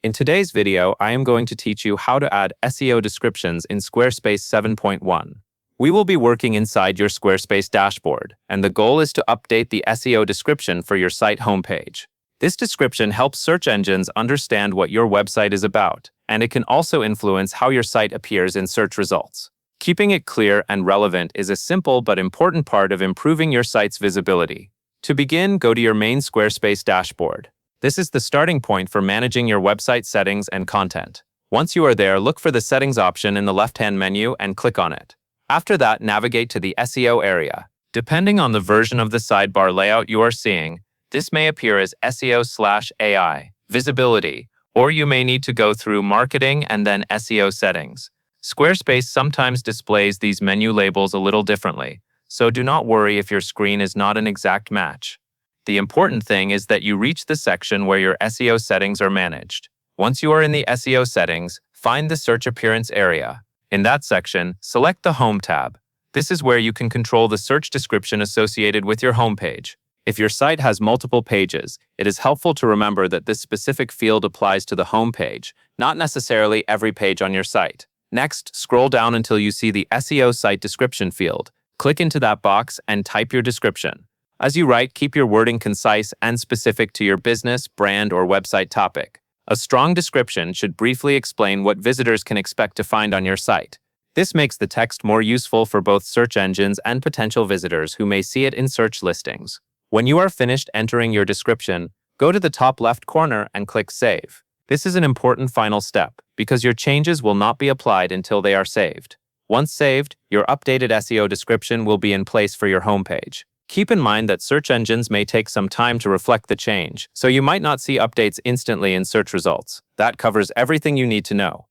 In today's video, I am going to teach you how to add SEO descriptions in Squarespace 7.1. We will be working inside your Squarespace dashboard, and the goal is to update the SEO description for your site homepage. This description helps search engines understand what your website is about, and it can also influence how your site appears in search results. Keeping it clear and relevant is a simple but important part of improving your site's visibility. To begin, go to your main Squarespace dashboard. This is the starting point for managing your website settings and content. Once you are there, look for the Settings option in the left-hand menu and click on it. After that, navigate to the SEO area. Depending on the version of the sidebar layout you are seeing, this may appear as SEO/AI, Visibility, or you may need to go through Marketing and then SEO Settings. Squarespace sometimes displays these menu labels a little differently, so do not worry if your screen is not an exact match. The important thing is that you reach the section where your SEO settings are managed. Once you are in the SEO settings, find the Search Appearance area. In that section, select the Home tab. This is where you can control the search description associated with your homepage. If your site has multiple pages, it is helpful to remember that this specific field applies to the home page, not necessarily every page on your site. Next, scroll down until you see the SEO Site Description field. Click into that box and type your description. As you write, keep your wording concise and specific to your business, brand, or website topic. A strong description should briefly explain what visitors can expect to find on your site. This makes the text more useful for both search engines and potential visitors who may see it in search listings. When you are finished entering your description, go to the top left corner and click Save. This is an important final step because your changes will not be applied until they are saved. Once saved, your updated SEO description will be in place for your homepage. Keep in mind that search engines may take some time to reflect the change, so you might not see updates instantly in search results. That covers everything you need to know.